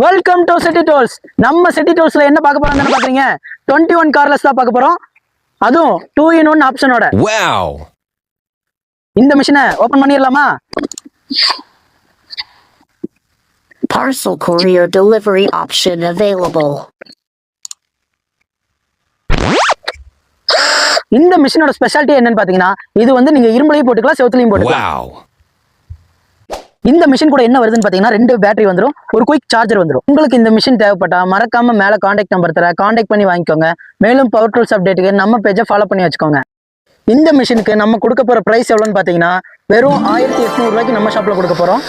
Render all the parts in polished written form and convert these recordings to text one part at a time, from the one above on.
Welcome to city tools. நம்ம city டூல்ஸ்ல என்ன பார்க்க போறோம்னு பாக்குறீங்க? 21 கார்லெஸ் தான் பார்க்க போறோம். அதுவும் 2-in-1 ஆப்ஷனோட. வாவ்! இந்த மிஷினை open பண்ணிரலாமா? Parcel courier delivery option available. இந்த மிஷினோட ஸ்பெஷாலிட்டி என்னன்னு பாத்தீங்கன்னா, இது வந்து நீங்க இரும்புலையும் போட்டுக்கலாம், செவுத்துலயும் போட்டுக்கலாம். இந்த மிஷின் கூட என்ன வருதுன்னு பாத்தீங்கன்னா, 2 பேட்டரி வந்துடும், ஒரு குயிக் சார்ஜர் வந்துடும். உங்களுக்கு இந்த மிஷின் தேவைப்பட்டா மறக்காம மேல கான்டாக்ட் நம்பர் தர கான்டாக்ட் பண்ணி வாங்கிக்கோங்க. மேலும் பவர் டூல்ஸ் அப்டேட்டுக்கு நம்ம பேஜை ஃபாலோ பண்ணி வச்சுக்கோங்க. இந்த மிஷினுக்கு நம்ம கொடுக்க போற பிரைஸ் எவ்வளோன்னு பாத்தீங்கன்னா, வெறும் 1800 ரூபாய்க்கு நம்ம ஷாப்ல கொடுக்க போறோம்.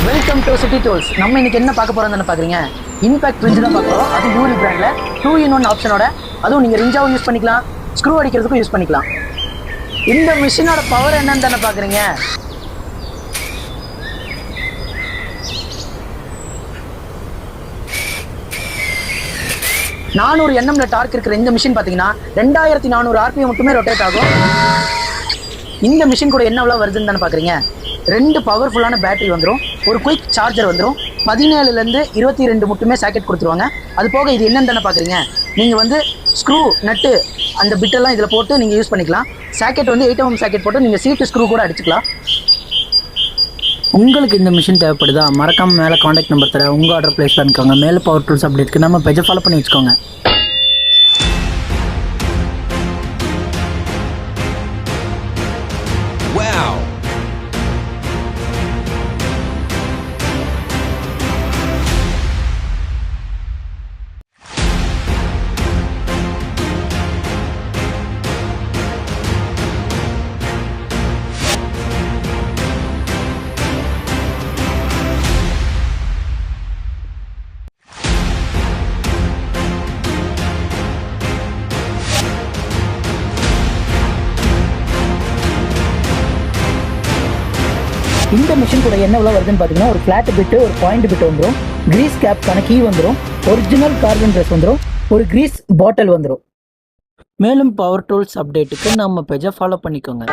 Welcome to city tools. நம்ம இன்னைக்கு என்ன பார்க்க போறோம்னு பாக்குறீங்க? இம்பாக்ட் ரிஞ்ச் தான் பார்க்க போறோம். அது யூரி பிராண்ட்ல 2-in-1 ஆப்ஷனோட. அதுவும் நீங்க ரிஞ்சாவும் யூஸ் பண்ணிக்கலாம், ஸ்க்ரூ அடிக்கிறதுக்கும் யூஸ் பண்ணிக்கலாம். இந்த மிஷினோட பவர் என்னன்னு தானே பாக்குறீங்க? Nm டார்க் இருக்கிற இந்த மிஷின் பாத்தீங்கன்னா 2400 RPM மட்டுமே ரொட்டேட் ஆகும். இந்த மிஷின் கூட என்ன வருதுன்னு தானே பாக்குறீங்க? 2 பவர்ஃபுல்லான பேட்டரி வந்துடும், ஒரு குயிக் சார்ஜர் வந்துடும், 17லேருந்து 22 மட்டுமே சாக்கெட் கொடுத்துருவாங்க. அது போக இது என்னன்னு தானே பாக்குறீங்க? நீங்க வந்து ஸ்க்ரூ நட்டு அந்த பிட்டெல்லாம் இதில் போட்டு நீங்க யூஸ் பண்ணிக்கலாம். சாக்கெட் வந்து 8mm சாக்கெட் போட்டு நீங்க சீட்டு ஸ்க்ரூ கூட அடிச்சுக்கலாம். உங்களுக்கு இந்த மிஷின் தேவைப்படுதா? மறக்காம மேலே கான்டாக்ட் நம்பர் தர உங்க ஆர்டர் பிளேஸ் பண்ணிக்கோங்க. மேலே பவர் டூல்ஸ் அப்டேட்க்கு நம்ம பேஜை ஃபாலோ பண்ணி வச்சுக்கோங்க. இந்த மிஷின் கூட என்ன வருதுன்னு பார்த்தீங்கன்னா, ஒரு ஃபிளாட் பிட்டு, ஒரு பாயிண்ட் பிட்டு வந்துடும், கிரீஸ் கேப்க்கான கீ வந்துடும், ஒரிஜினல் கார்பன் ட்ரெஸ் வந்துடும், ஒரு கிரீஸ் பாட்டில் வந்துடும். மேலும் பவர் டூல்ஸ் அப்டேட்டுக்கு நம்ம பேஜை ஃபாலோ பண்ணிக்கோங்க.